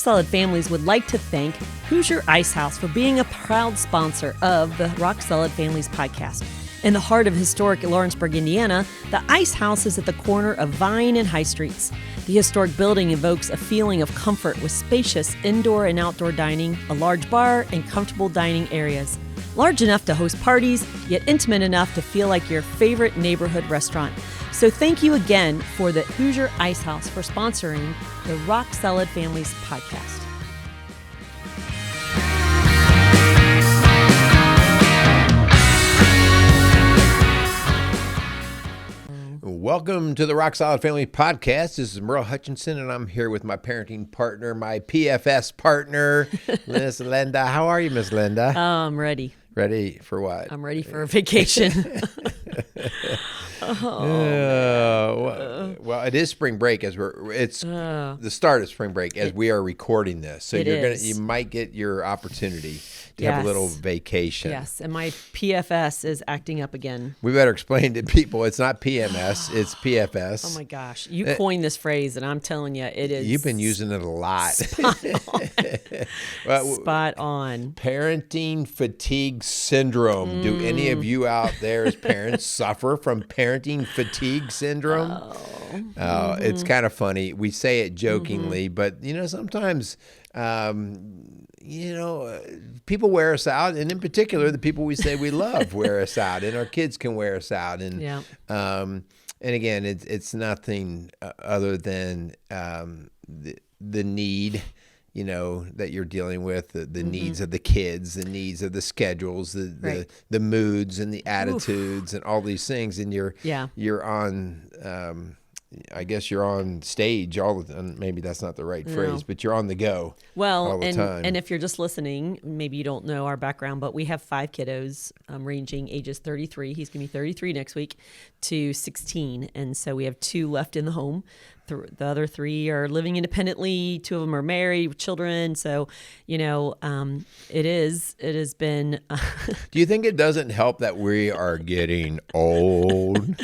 Solid Families would like to thank Hoosier Ice House for being a proud sponsor of the Rock Solid Families podcast. In the heart of historic Lawrenceburg, Indiana, the Ice House is at the corner of Vine and High Streets. The historic building evokes a feeling of comfort with spacious indoor and outdoor dining, a large bar, and comfortable dining areas. Large enough to host parties, yet intimate enough to feel like your favorite neighborhood restaurant. So thank you again for the Hoosier Ice House for sponsoring the Rock Solid Families podcast. Welcome to the Rock Solid Family Podcast. This is Merle Hutchinson, and I'm here with my parenting partner, my PFS partner, Miss Linda. How are you, Miss Linda? I'm ready. Ready for what? I'm ready for a vacation. Well, it is spring break it's the start of spring break as we are recording this. So you might get your opportunity to have a little vacation. Yes, and my PFS is acting up again. We better explain to people it's not PMS, it's PFS. Oh my gosh, you coined this phrase, and I'm telling you, it is. You've been using it a lot. Spot on. Spot on. Parenting fatigue syndrome. Do any of you out there as parents suffer from parenting fatigue syndrome? It's kind of funny. We say it jokingly, but sometimes people wear us out, and in particular, the people we say we love wear us out, and our kids can wear us out. And again, it's nothing other than the need, that you're dealing with, the needs of the kids, the needs of the schedules, the moods and the attitudes and all these things. And you're on, I guess you're on stage all the time. Maybe that's not the right phrase, but you're on the go all the time. And if you're just listening, maybe you don't know our background, but we have 5 kiddos ranging ages 33. He's going to be 33 next week to 16. And so we have 2 left in the home. The other 3 are living independently. 2 of them are married with children. So, it has been. Do you think it doesn't help that we are getting old?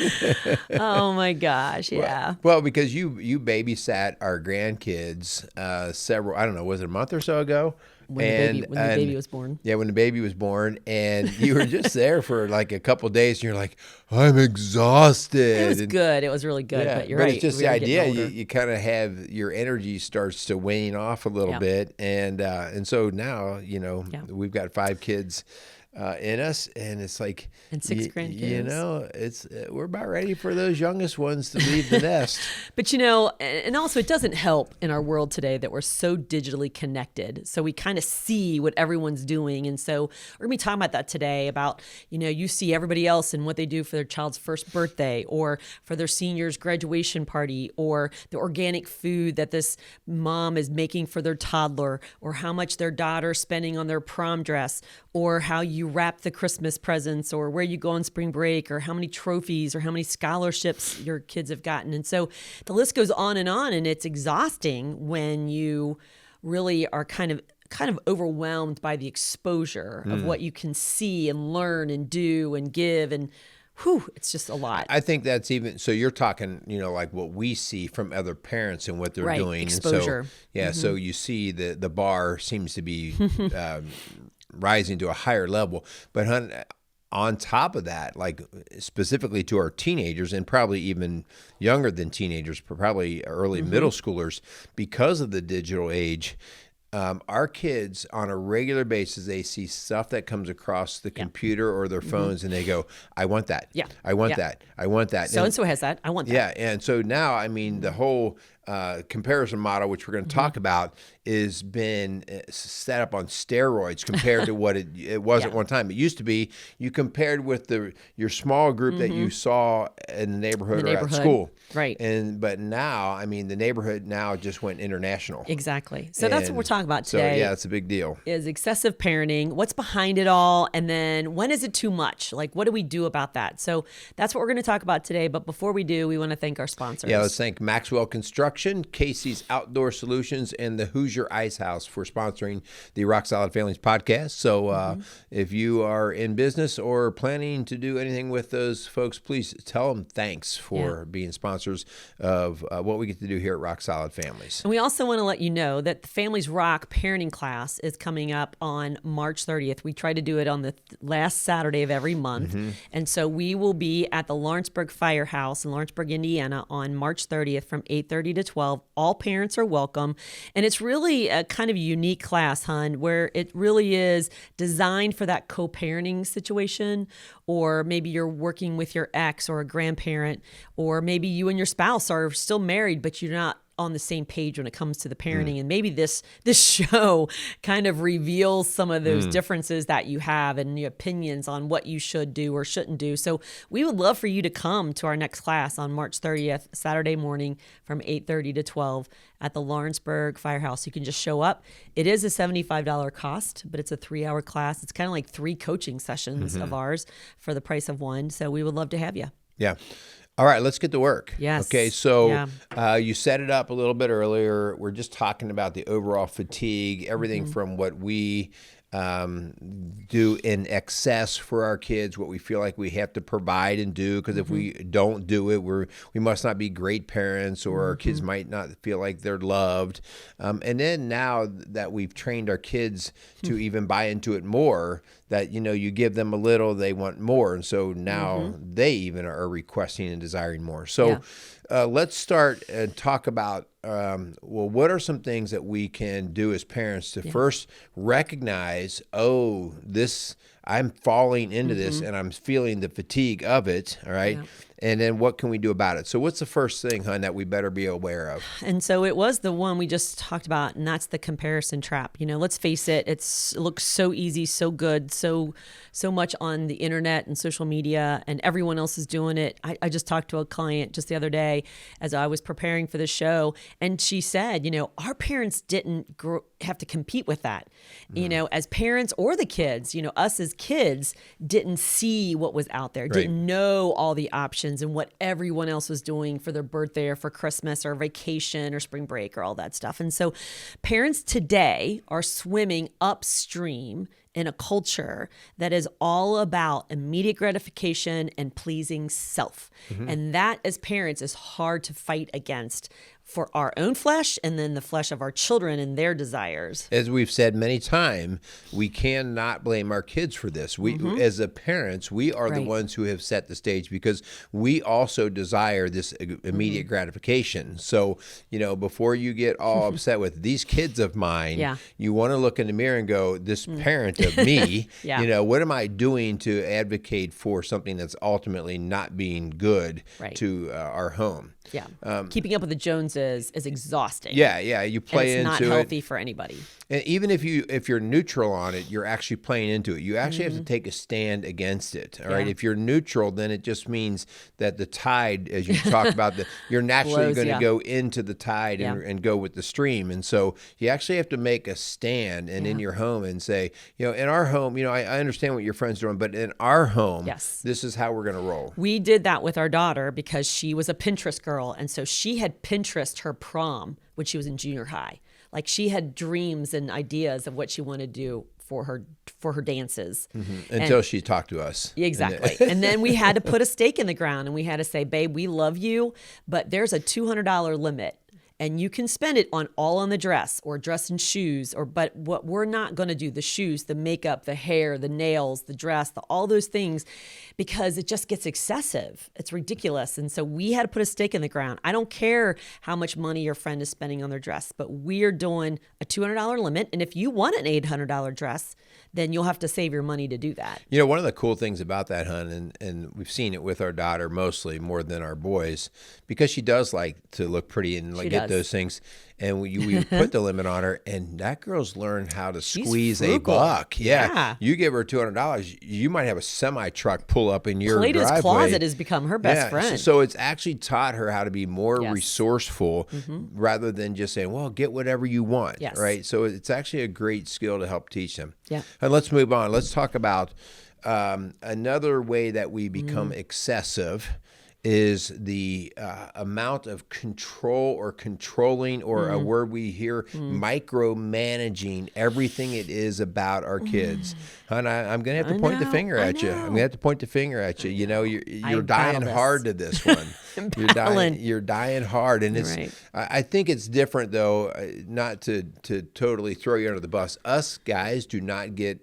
Oh my gosh. Yeah. Well, because you babysat our grandkids was it a month or so ago? When the baby was born. Yeah, when the baby was born, and you were just there for like a couple of days, and you're like, I'm exhausted. It was good. It was really good, but you're right. But it's just the idea, you kind of have, your energy starts to wane off a little bit, and so now, we've got 5 kids in us, and it's like, and 6 grandkids. It's we're about ready for those youngest ones to leave the nest. But and also it doesn't help in our world today that we're so digitally connected. So we kind of see what everyone's doing, and so we're gonna be talking about that today. About you see everybody else and what they do for their child's first birthday, or for their senior's graduation party, or the organic food that this mom is making for their toddler, or how much their daughter's spending on their prom dress, or how you wrap the Christmas presents, or where you go on spring break, or how many trophies or how many scholarships your kids have gotten. And so the list goes on, and it's exhausting when you really are kind of overwhelmed by the exposure of what you can see and learn and do and give, and it's just a lot. I think that's so you're talking, like what we see from other parents and what they're doing. Exposure. And so, so you see the bar seems to be rising to a higher level. But on top of that, like specifically to our teenagers, and probably even younger than teenagers, probably early middle schoolers, because of the digital age, our kids on a regular basis, they see stuff that comes across the computer or their phones, and they go, I want that. Yeah. I want that. I want that. So-and-so has that. I want that. Yeah. And so now, the whole comparison model, which we're going to talk about, is been set up on steroids compared to what it was at one time. It used to be you compared with your small group that you saw in the neighborhood or at school. Right. But now, the neighborhood now just went international. Exactly. So that's what we're talking about today. So it's a big deal. Is excessive parenting, what's behind it all, and then when is it too much? Like, what do we do about that? So that's what we're going to talk about today. But before we do, we want to thank our sponsors. Yeah, let's thank Maxwell Construction. Construction, Casey's Outdoor Solutions, and the Hoosier Ice House for sponsoring the Rock Solid Families podcast. So if you are in business or planning to do anything with those folks, please tell them thanks for being sponsors of what we get to do here at Rock Solid Families. And we also want to let you know that the Families Rock parenting class is coming up on March 30th. We try to do it on the last Saturday of every month. And so we will be at the Lawrenceburg Firehouse in Lawrenceburg, Indiana on March 30th from 8:30 to 12. All parents are welcome. And it's really a kind of unique class, hon, where it really is designed for that co-parenting situation, or maybe you're working with your ex or a grandparent, or maybe you and your spouse are still married, but you're not on the same page when it comes to the parenting. And maybe this show kind of reveals some of those differences that you have and your opinions on what you should do or shouldn't do. So we would love for you to come to our next class on March 30th, Saturday morning from 8:30 to 12 at the Lawrenceburg Firehouse. You can just show up. It is a $75 cost, but it's a 3-hour class. It's kind of like 3 coaching sessions of ours for the price of one. So we would love to have you. Yeah. All right, let's get to work. Yes. Okay, so you set it up a little bit earlier. We're just talking about the overall fatigue, everything from what we do in excess for our kids, what we feel like we have to provide and do, because if we don't do it, we must not be great parents, or our kids might not feel like they're loved. And then now that we've trained our kids to even buy into it more, that, you give them a little, they want more. And so now they even are requesting and desiring more. So let's start and talk about, what are some things that we can do as parents to first recognize, I'm falling into this and I'm feeling the fatigue of it, all right? Yeah. And then what can we do about it? So what's the first thing, hon, that we better be aware of? And so it was the one we just talked about, and that's the comparison trap. Let's face it, it looks so easy, so good, so much on the internet and social media, and everyone else is doing it. I just talked to a client just the other day as I was preparing for the show, and she said, our parents didn't have to compete with that. As parents or the kids, us as kids didn't see what was out there, didn't know all the options and what everyone else was doing for their birthday or for Christmas or vacation or spring break or all that stuff. And so parents today are swimming upstream in a culture that is all about immediate gratification and pleasing self. And that, as parents, is hard to fight against for our own flesh and then the flesh of our children and their desires. As we've said many times, we cannot blame our kids for this. We, as the parents, we are the ones who have set the stage, because we also desire this immediate gratification. So, before you get all upset with these kids of mine, you want to look in the mirror and go, this parent of me, what am I doing to advocate for something that's ultimately not being good to our home? Yeah. Keeping up with the Joneses is exhausting. Yeah. You play into it. It's not healthy for anybody. And even if you're neutral on it, you're actually playing into it. You actually have to take a stand against it. All right. If you're neutral, then it just means that the tide, as you talked about, you're naturally going to go into the tide and go with the stream. And so you actually have to make a stand and in your home and say, in our home, I understand what your friends are doing, but in our home, this is how we're going to roll. We did that with our daughter because she was a Pinterest girl. And so she had Pinterest her prom when she was in junior high. Like, she had dreams and ideas of what she wanted to do for her dances. Until she talked to us. Exactly. And then we had to put a stake in the ground and we had to say, babe, we love you, but there's a $200 limit. And you can spend it on the dress or dress and shoes, but what we're not going to do, the shoes, the makeup, the hair, the nails, the dress, all those things, because it just gets excessive. It's ridiculous. And so we had to put a stake in the ground. I don't care how much money your friend is spending on their dress, but we're doing a $200 limit. And if you want an $800 dress, then you'll have to save your money to do that. One of the cool things about that, hon, and we've seen it with our daughter mostly more than our boys, because she does like to look pretty and get those things. And we put the limit on her, and that girl's learned how to squeeze a buck. Yeah. You give her $200, you might have a semi-truck pull up in your Clayton's driveway. Closet has become her best friend. So it's actually taught her how to be more resourceful rather than just saying, well, get whatever you want, right? So it's actually a great skill to help teach them. Yeah. And let's move on. Let's talk about another way that we become excessive is the amount of control or controlling, or a word we hear, micromanaging everything it is about our kids. Hon, I'm going to have to point the finger at you. I'm going to have to point the finger at you. You know, you're dying hard to this one. You're dying hard. And it's, right. I think it's different, though, not to totally throw you under the bus. Us guys do not get,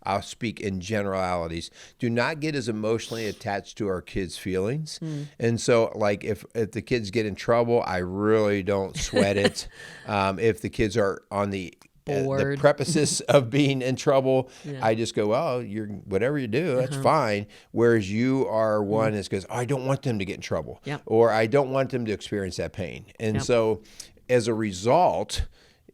I'll speak in generalities, do not get as emotionally attached to our kids' feelings. And so, like, if the kids get in trouble, I really don't sweat it. If the kids are on the preface of being in trouble, I just go, well, whatever you do, that's fine. Whereas you are one that goes, oh, I don't want them to get in trouble, or I don't want them to experience that pain. And so, as a result,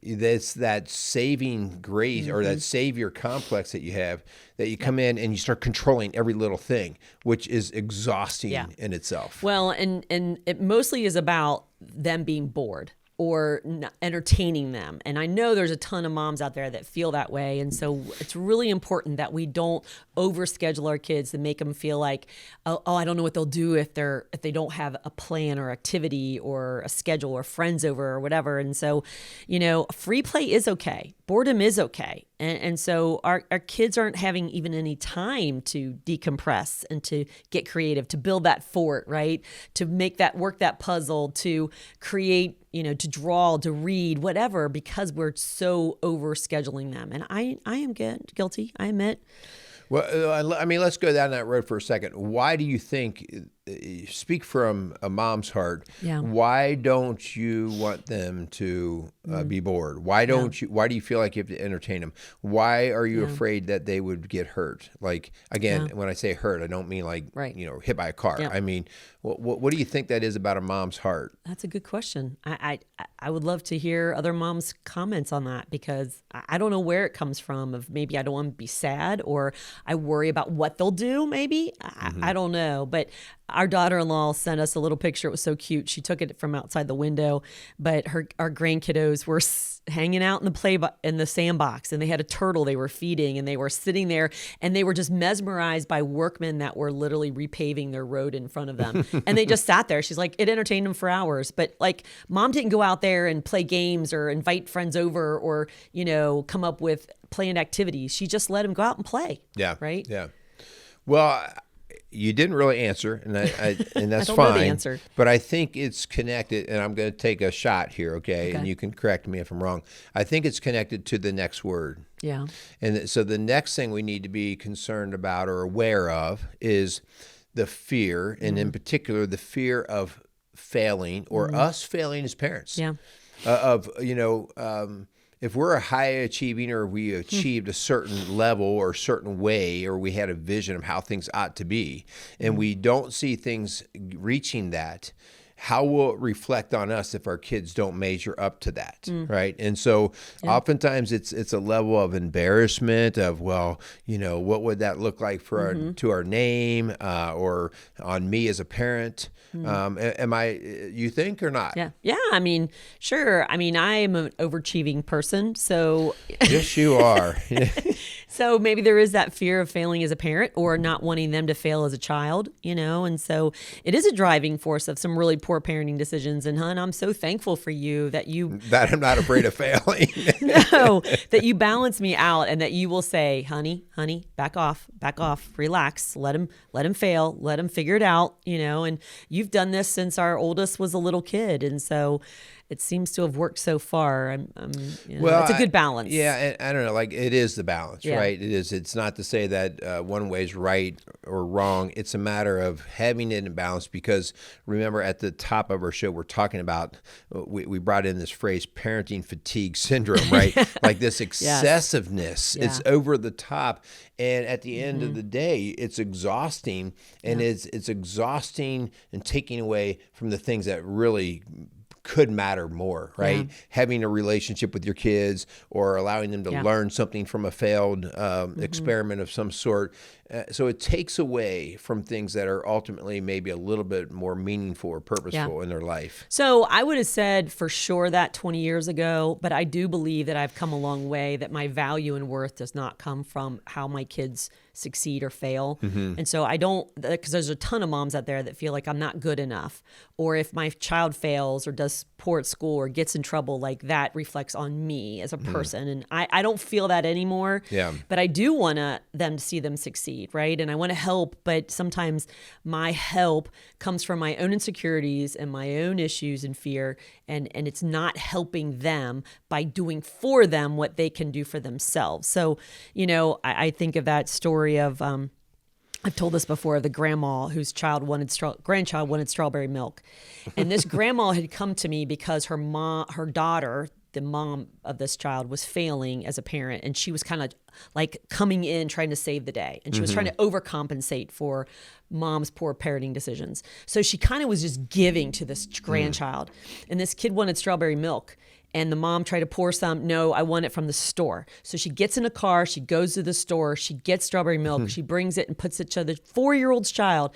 that's that saving grace or that savior complex that you have, that you come in and you start controlling every little thing, which is exhausting in itself. Well, and it mostly is about them being bored or entertaining them. And I know there's a ton of moms out there that feel that way. And so it's really important that we don't overschedule our kids to make them feel like, oh, I don't know what they'll do if they don't have a plan or activity or a schedule or friends over or whatever. And so, you know, free play is okay. Boredom is okay. And so our kids aren't having even any time to decompress and to get creative, to build that fort, right? To make that work, that puzzle, to create, you know, to draw, to read, whatever, because we're so over scheduling them. And I am guilty, I admit. Well, I mean, let's go down that road for a second. Why do you think, speak from a mom's heart, why don't you want them to be bored? Why do you feel like you have to entertain them? Why are you afraid that they would get hurt? Like, again, when I say hurt, I don't mean like, you know, hit by a car. I mean, what do you think that is about a mom's heart? That's a good question. I would love to hear other moms' comments on that, because I don't know where it comes from. Of maybe I don't want to be sad, or I worry about what they'll do. Maybe I don't know. But our daughter-in-law sent us a little picture. It was so cute. She took it from outside the window, but our grandkiddos were hanging out in the sandbox, and they had a turtle they were feeding, and they were sitting there, and they were just mesmerized by workmen that were literally repaving their road in front of them. And they just sat there. She's like, it entertained them for hours. But like, mom didn't go out there and play games or invite friends over or, you know, come up with planned activities. She just let them go out and play. Yeah. Right? Yeah. Well, you didn't really answer, and and that's I don't fine. know the answer. But I think it's connected, and I'm going to take a shot here, okay? And you can correct me if I'm wrong. I think it's connected to the next word. Yeah. And so the next thing we need to be concerned about or aware of is the fear, and in particular, the fear of failing, or us failing as parents. Yeah. If we're a high achieving, or we achieved a certain level or a certain way, or we had a vision of how things ought to be, and we don't see things reaching that, how will it reflect on us if our kids don't measure up to that, right? And so oftentimes it's a level of embarrassment of, well, you know, what would that look like for to our name, or on me as a parent? Am I, you think, or not? Yeah. I mean, sure. I mean, I am an overachieving person, so. Yes, you are. So maybe there is that fear of failing as a parent, or not wanting them to fail as a child, you know? And so it is a driving force of some really poor parenting decisions. And hon, I'm so thankful for you that I'm not afraid of failing. No, that you balance me out, and that you will say, honey, back off, relax, let him fail, let him figure it out, you know? And you've done this since our oldest was a little kid. And so it seems to have worked so far. Well, it's a good balance. And I don't know, like, it is the balance, right? It is. It's not to say that one way is right or wrong. It's a matter of having it in balance, because remember, at the top of our show, we're talking about, we brought in this phrase, parenting fatigue syndrome, right? Like this excessiveness, it's over the top. And at the end of the day, it's exhausting, and it's exhausting and taking away from the things that really could matter more, right? Having a relationship with your kids, or allowing them to learn something from a failed experiment of some sort. So it takes away from things that are ultimately maybe a little bit more meaningful or purposeful in their life. So I would have said for sure that 20 years ago, but I do believe that I've come a long way, that my value and worth does not come from how my kids succeed or fail. And so I don't, because there's a ton of moms out there that feel like I'm not good enough, or if my child fails or does poor at school or gets in trouble, like that reflects on me as a person. And I don't feel that anymore. Yeah. But I do want them to see them succeed, right? And I want to help, but sometimes my help comes from my own insecurities and my own issues and fear, and it's not helping them by doing for them what they can do for themselves. So, I think of that story of I've told this before, the grandma whose grandchild wanted strawberry milk. And this grandma had come to me because her daughter, the mom of this child, was failing as a parent, and she was kind of like coming in trying to save the day, and she was trying to overcompensate for mom's poor parenting decisions. So she kind of was just giving to this grandchild, and this kid wanted strawberry milk. And the mom tried to pour some. No, I want it from the store. So she gets in a car. She goes to the store. She gets strawberry milk. She brings it and puts it to the 4-year-old's child.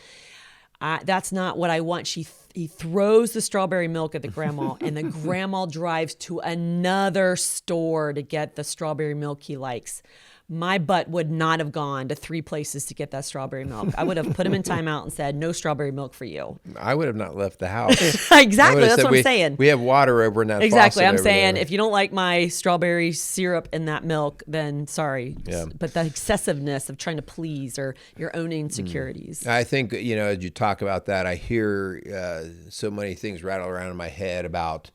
That's not what I want. He throws the strawberry milk at the grandma, and the grandma drives to another store to get the strawberry milk he likes. My butt would not have gone to 3 places to get that strawberry milk. I would have put him in timeout and said, no strawberry milk for you. I would have not left the house. Exactly. That's what I'm saying. We have water over in that Exactly. faucet I'm over saying there. if you don't like my strawberry syrup in that milk, then sorry. Yeah. But the excessiveness of trying to please or your own insecurities. I think, as you talk about that, I hear so many things rattle around in my head about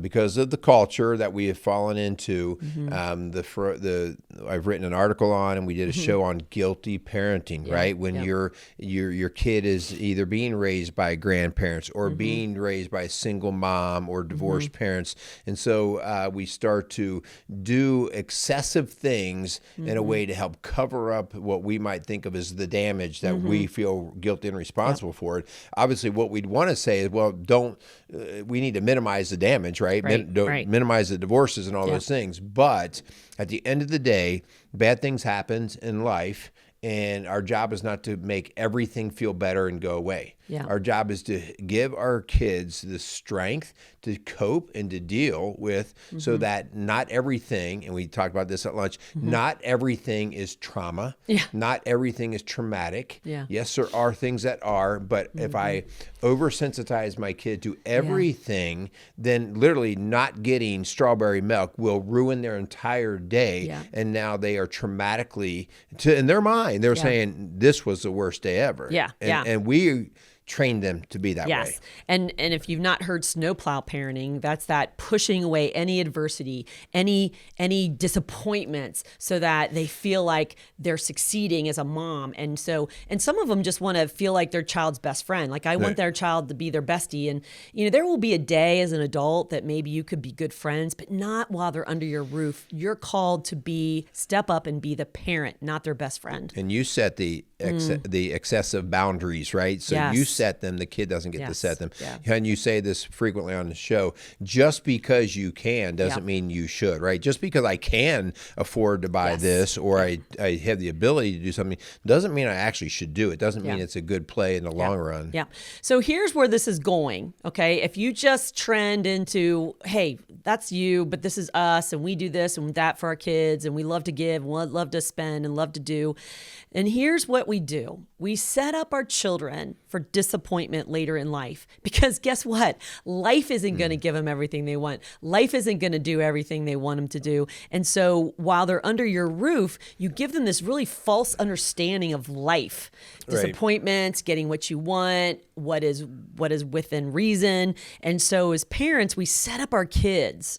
because of the culture that we have fallen into. I've written an article on, and we did a show on guilty parenting, right? When your kid is either being raised by grandparents or being raised by a single mom or divorced parents. And so we start to do excessive things in a way to help cover up what we might think of as the damage that we feel guilty and responsible for it. Obviously, what we'd want to say is, well, we need to minimize the damage, right? Minimize the divorces and all those things. But at the end of the day, bad things happen in life, and our job is not to make everything feel better and go away. Yeah. Our job is to give our kids the strength to cope and to deal with so that not everything, and we talked about this at lunch, not everything is trauma. Yeah. Not everything is traumatic. Yeah. Yes, there are things that are, but if I oversensitize my kid to everything, then literally not getting strawberry milk will ruin their entire day. Yeah. And now they are traumatically, in their mind, they're saying this was the worst day ever. Yeah. And we train them to be that way. And if you've not heard snowplow parenting, that's that pushing away any adversity, any disappointments so that they feel like they're succeeding as a mom. And some of them just want to feel like their child's best friend. Like I want their child to be their bestie. And there will be a day as an adult that maybe you could be good friends, but not while they're under your roof. You're called to step up and be the parent, not their best friend. And you set the excessive boundaries, right? So you set them, the kid doesn't get to set them. Yeah. And you say this frequently on the show, just because you can doesn't mean you should, right? Just because I can afford to buy this or I have the ability to do something doesn't mean I actually should do it. Doesn't mean it's a good play in the long run. Yeah. So here's where this is going, okay? If you just trend into, hey, that's you, but this is us, and we do this and that for our kids, and we love to give, and we love to spend, and love to do. And here's what we do. We set up our children for disappointment later in life, because guess what? Life isn't going to give them everything they want. Life isn't going to do everything they want them to do. And so while they're under your roof, you give them this really false understanding of life. Disappointments, getting what you want, what is within reason. And so as parents, we set up our kids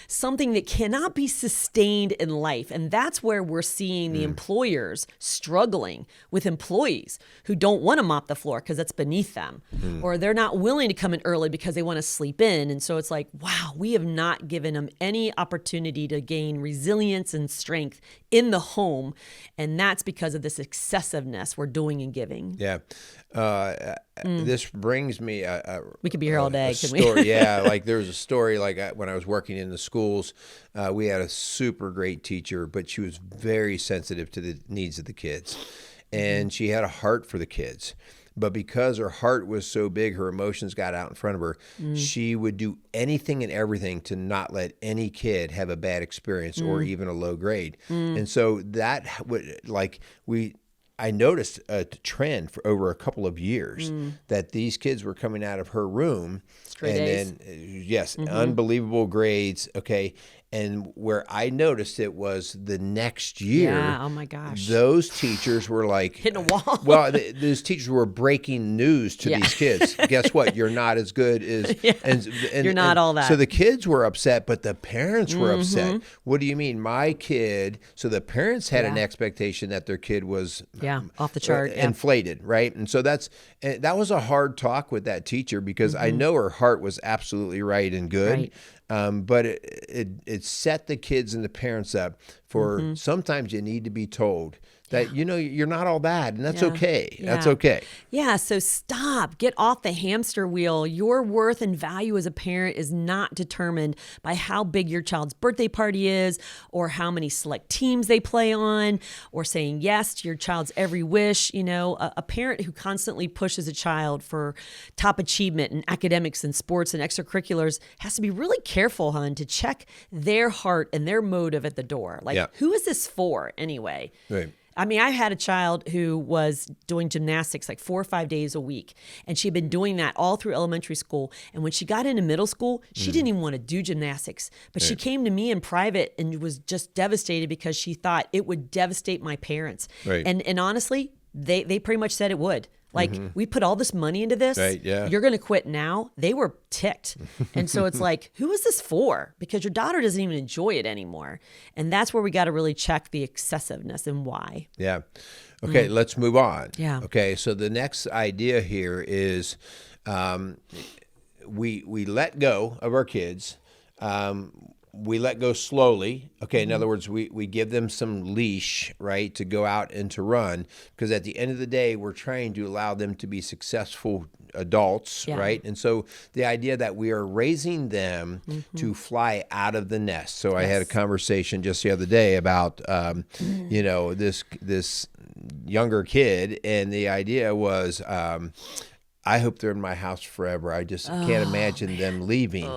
something that cannot be sustained in life. And that's where we're seeing the employers struggling with employees who don't want to mop the floor because it's beneath them, or they're not willing to come in early because they want to sleep in. And so it's like, wow, we have not given them any opportunity to gain resilience and strength in the home. And that's because of this excessiveness we're doing and giving. Yeah. This brings me we could be here all day, couldn't we? Yeah, like there was a story when I was working in the schools, we had a super great teacher, but she was very sensitive to the needs of the kids, and she had a heart for the kids. But because her heart was so big, her emotions got out in front of her. She would do anything and everything to not let any kid have a bad experience or even a low grade. And so that would, I noticed a trend for over a couple of years that these kids were coming out of her room Straight A's. then yes, unbelievable grades. Okay. And where I noticed it was the next year. Yeah. Oh my gosh. Those teachers were like hitting a wall. Well, those teachers were breaking news to these kids. Guess what? You're not as good as, and you're not all that. So the kids were upset, but the parents were upset. What do you mean, my kid? So the parents had an expectation that their kid was off the chart, inflated, right? And so that was a hard talk with that teacher because I know her heart was absolutely right and good. Right. But it set the kids and the parents up for sometimes you need to be told that, you're not all bad, and that's okay. Yeah. That's okay. Yeah, so stop. Get off the hamster wheel. Your worth and value as a parent is not determined by how big your child's birthday party is or how many select teams they play on or saying yes to your child's every wish. A parent who constantly pushes a child for top achievement in academics and sports and extracurriculars has to be really careful, to check their heart and their motive at the door. Who is this for anyway? Right. I mean, I had a child who was doing gymnastics like 4 or 5 days a week, and she'd been doing that all through elementary school. And when she got into middle school, she didn't even want to do gymnastics. But she came to me in private and was just devastated because she thought it would devastate my parents. Right. And honestly, they pretty much said it would. We put all this money into this. Right, yeah. You're going to quit now. They were ticked. And so it's like, who is this for? Because your daughter doesn't even enjoy it anymore. And that's where we got to really check the excessiveness and why. Yeah. Okay, let's move on. Yeah. Okay, so the next idea here is we let go of our kids. We let go slowly. Okay, in other words, we give them some leash, right, to go out and to run. Because at the end of the day, we're trying to allow them to be successful adults, right? And so the idea that we are raising them to fly out of the nest. So I had a conversation just the other day about, this younger kid, and the idea was, I hope they're in my house forever. I just can't imagine them leaving.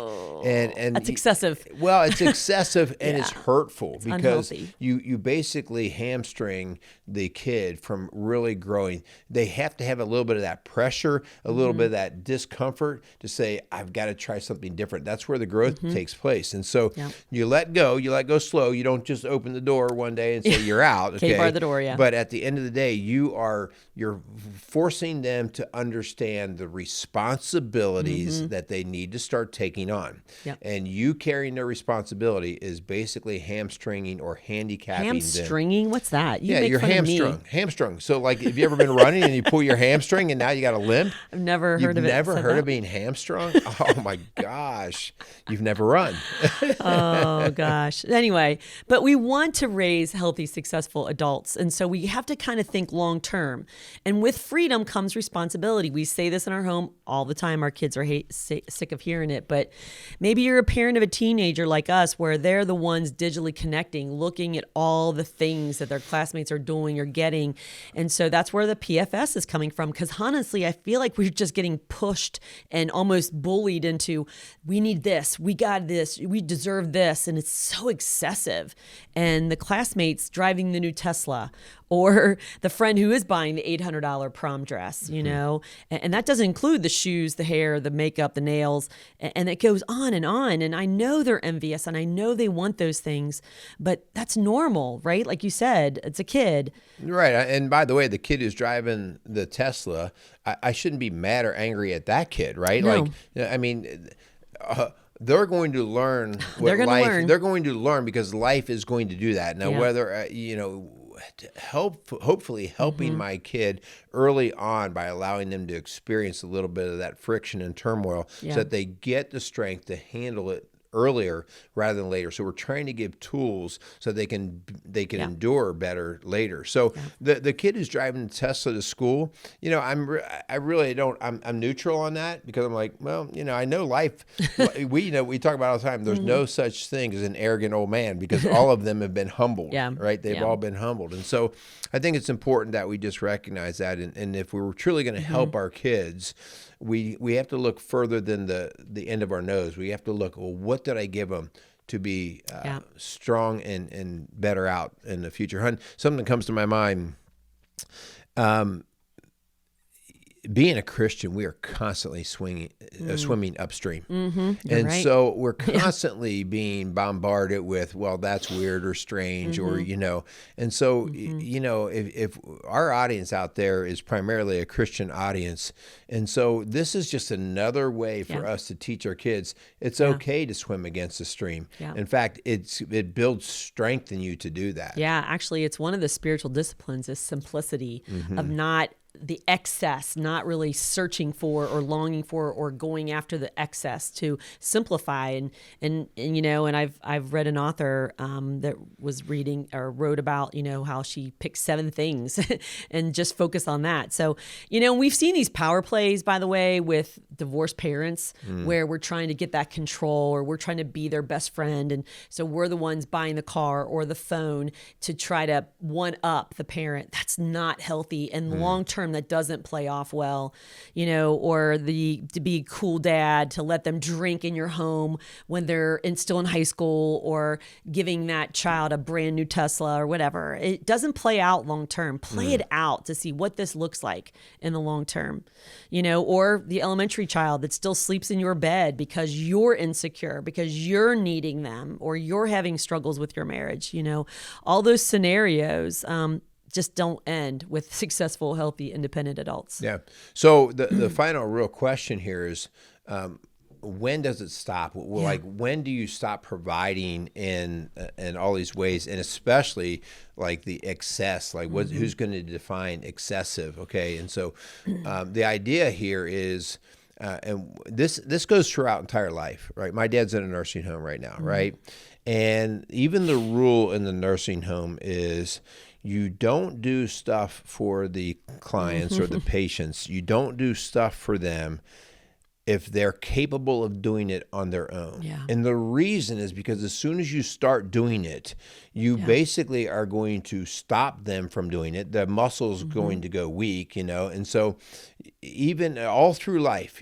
And that's excessive. Well, it's excessive and it's hurtful because unhealthy. you basically hamstring the kid from really growing. They have to have a little bit of that pressure, a little bit of that discomfort to say, I've got to try something different. That's where the growth takes place. And so you let go slow. You don't just open the door one day and say you're out. Okay? Can't bar the door, But at the end of the day, you're forcing them to understand the responsibilities that they need to start taking on. Yep. And you carrying their responsibility is basically hamstringing or handicapping them. Hamstringing? What's that? You're hamstrung. So like, have you ever been running and you pull your hamstring and now you got a limp? I've never heard of it. You've never heard of being hamstrung? Oh my gosh. You've never run. Oh gosh. Anyway, but we want to raise healthy, successful adults. And so we have to kind of think long term. And with freedom comes responsibility. We say this in our home all the time. Our kids are sick of hearing it. But maybe you're a parent of a teenager like us where they're the ones digitally connecting, looking at all the things that their classmates are doing or getting. And so that's where the PFS is coming from. Because honestly, I feel like we're just getting pushed and almost bullied into, we need this, we got this, we deserve this. And it's so excessive. And the classmates driving the new Tesla or the friend who is buying the $800 prom dress, and that doesn't include the shoes, the hair, the makeup, the nails, and it goes on. And I know they're envious and I know they want those things, but that's normal, right? Like you said, it's a kid. Right. And by the way, the kid who's driving the Tesla, I shouldn't be mad or angry at that kid, right? No. Like, I mean, they're going to learn what they're going to learn because life is going to do that. Now, whether, hopefully helping my kid early on by allowing them to experience a little bit of that friction and turmoil so that they get the strength to handle it earlier rather than later. So we're trying to give tools so they can endure better later. So the kid who's driving the Tesla to school, I'm neutral on that because I'm like, well, I know life. we talk about all the time. There's no such thing as an arrogant old man because all of them have been humbled, right? They've all been humbled. And so I think it's important that we just recognize that. And if we were truly going to help our kids, we have to look further than the end of our nose. We have to look, well, what did I give them to be strong and better out in the future? Something that comes to my mind Being a Christian, we are constantly swimming upstream. You're right. So we're constantly being bombarded with, well, that's weird or strange, or, and so, if our audience out there is primarily a Christian audience, and so this is just another way for us to teach our kids, it's okay to swim against the stream. In fact, it builds strength in you to do that. Yeah, actually, it's one of the spiritual disciplines is simplicity of not the excess, not really searching for or longing for or going after the excess, to simplify. And I've read an author that was reading or wrote about, how she picked 7 things and just focus on that. So, we've seen these power plays, by the way, with divorced parents where we're trying to get that control, or we're trying to be their best friend. And so we're the ones buying the car or the phone to try to one up the parent. That's not healthy. And long term, that doesn't play off well, or to be a cool dad, to let them drink in your home when they're still in high school, or giving that child a brand new Tesla or whatever. It doesn't play out long term. Play it out to see what this looks like in the long term, or the elementary child that still sleeps in your bed because you're insecure, because you're needing them, or you're having struggles with your marriage. All those scenarios just don't end with successful, healthy, independent adults. Yeah. So the final real question here is, when does it stop? Like, when do you stop providing in all these ways, and especially like the excess? Like, who's going to define excessive? Okay, and so the idea here is, and this goes throughout entire life, right? My dad's in a nursing home right now, right? And even the rule in the nursing home is, you don't do stuff for the clients or the patients. You don't do stuff for them if they're capable of doing it on their own. Yeah. And the reason is because as soon as you start doing it, you basically are going to stop them from doing it. The muscle's going to go weak, and so even all through life,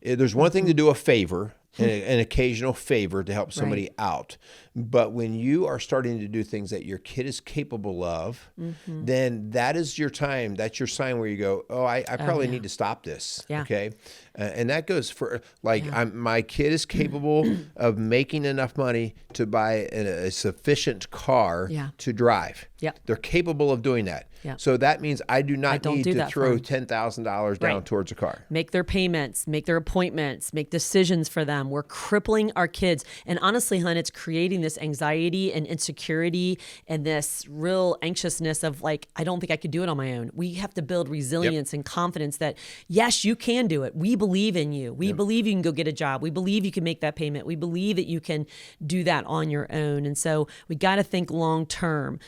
there's one thing to do a favor, an occasional favor to help somebody out. But when you are starting to do things that your kid is capable of, then that is your time. That's your sign where you go, oh, I probably need to stop this. Yeah. Okay. And that goes for my kid is capable of making enough money to buy a sufficient car to drive. Yep. They're capable of doing that. Yep. So that means I do not need to throw $10,000 down towards a car. Make their payments, make their appointments, make decisions for them. We're crippling our kids. And honestly, hon, it's creating this anxiety and insecurity and this real anxiousness of like, I don't think I could do it on my own. We have to build resilience and confidence that, yes, you can do it. We believe in you. We believe you can go get a job. We believe you can make that payment. We believe that you can do that on your own. And so we got to think long term.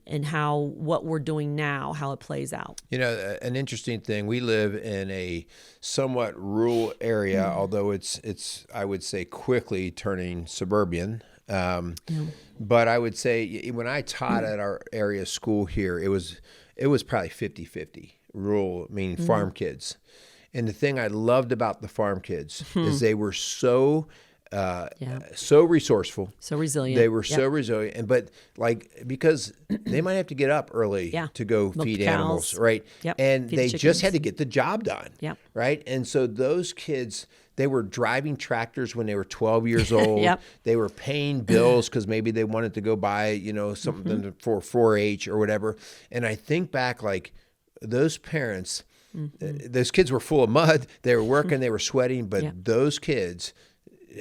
And what we're doing now, how it plays out. An interesting thing, we live in a somewhat rural area, although it's I would say quickly turning suburban. But I would say when I taught at our area school here, it was probably 50-50, rural, meaning farm kids. And the thing I loved about the farm kids is they were so resourceful, so resilient. They were so resilient, but because they might have to get up early to go feed animals, right? And they just had to get the job done, right? And so those kids, they were driving tractors when they were 12 years old. They were paying bills because maybe they wanted to go buy, something for 4-H or whatever. And I think back, those parents, those kids were full of mud. They were working, they were sweating, but those kids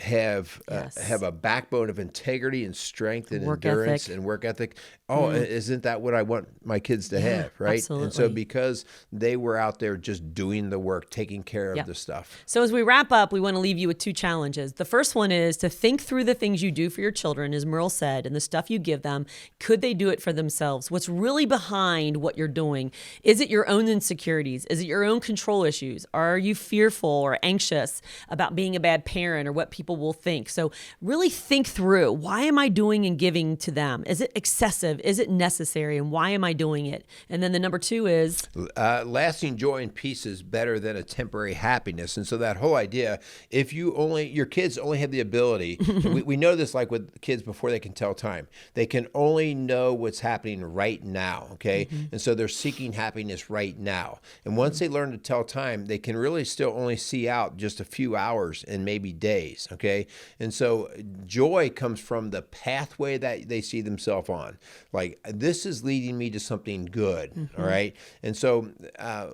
have a backbone of integrity and strength and endurance and work ethic. Isn't that what I want my kids to have, right? Absolutely. And so because they were out there just doing the work, taking care of the stuff. So as we wrap up, we want to leave you with 2 challenges. The first one is to think through the things you do for your children, as Merle said, and the stuff you give them. Could they do it for themselves? What's really behind what you're doing? Is it your own insecurities? Is it your own control issues? Are you fearful or anxious about being a bad parent or what people people will think. So really think through, why am I doing and giving to them? Is it excessive? Is it necessary? And why am I doing it? And then the number 2 is lasting joy and peace is better than a temporary happiness. And so that whole idea, if your kids only have the ability, we know this like with kids before they can tell time, they can only know what's happening right now. Okay. And so they're seeking happiness right now. And once they learn to tell time, they can really still only see out just a few hours and maybe days. Okay. And so joy comes from the pathway that they see themselves on. Like, this is leading me to something good. All right. And so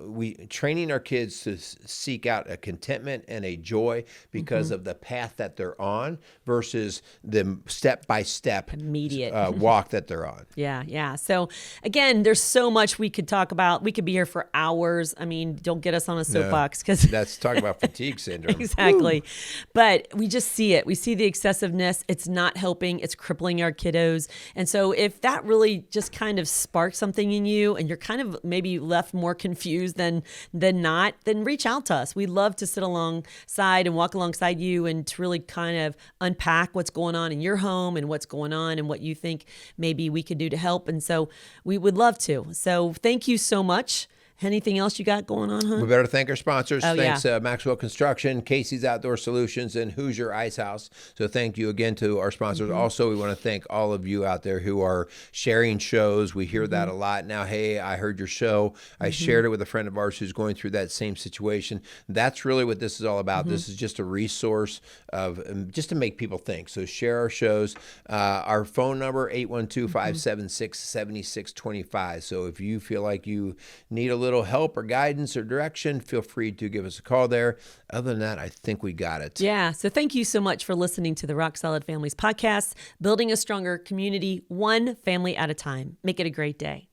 we training our kids to seek out a contentment and a joy because of the path that they're on versus the step-by-step immediate walk that they're on. Yeah. So again, there's so much we could talk about. We could be here for hours. I mean, don't get us on a soapbox, because that's talking about fatigue syndrome. Exactly. Woo. But we just see it. We see the excessiveness. It's not helping. It's crippling our kiddos. And so if that really just kind of sparks something in you and you're kind of maybe left more confused than not, then reach out to us. We love to sit alongside and walk alongside you and to really kind of unpack what's going on in your home and what's going on and what you think maybe we could do to help. And so we would love to. So thank you so much. Anything else you got going on, huh? We better thank our sponsors. Oh, Thanks, Maxwell Construction, Casey's Outdoor Solutions, and Hoosier Ice House. So thank you again to our sponsors. Also, we want to thank all of you out there who are sharing shows. We hear that a lot now. Hey, I heard your show. I shared it with a friend of ours who's going through that same situation. That's really what this is all about. This is just a resource of just to make people think. So share our shows. Our phone number, 812-576-7625. So if you feel like you need a little help or guidance or direction, feel free to give us a call there. Other than that, I think we got it. Yeah. So thank you so much for listening to the Rock Solid Families podcast, building a stronger community, one family at a time. Make it a great day.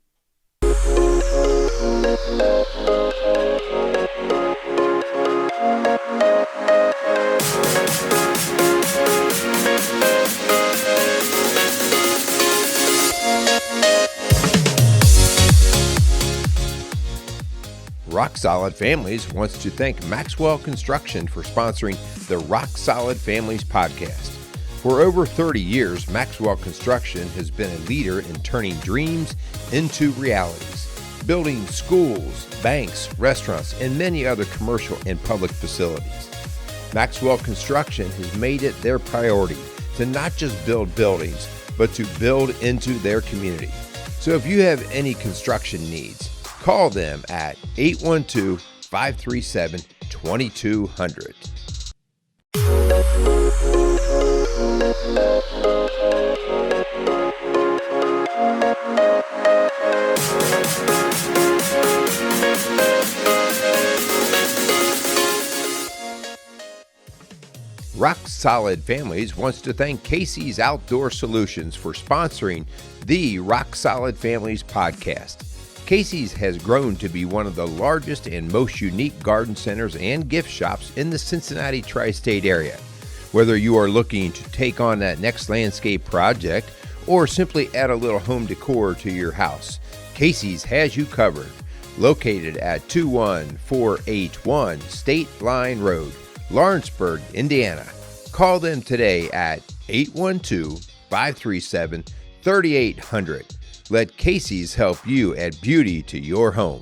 Rock Solid Families wants to thank Maxwell Construction for sponsoring the Rock Solid Families podcast. For over 30 years, Maxwell Construction has been a leader in turning dreams into realities, building schools, banks, restaurants, and many other commercial and public facilities. Maxwell Construction has made it their priority to not just build buildings, but to build into their community. So if you have any construction needs, call them at 812-537-2200. Rock Solid Families wants to thank Casey's Outdoor Solutions for sponsoring the Rock Solid Families podcast. Casey's has grown to be one of the largest and most unique garden centers and gift shops in the Cincinnati tri-state area. Whether you are looking to take on that next landscape project or simply add a little home decor to your house, Casey's has you covered. Located at 21481 State Line Road, Lawrenceburg, Indiana. Call them today at 812-537-3800. Let Casey's help you add beauty to your home.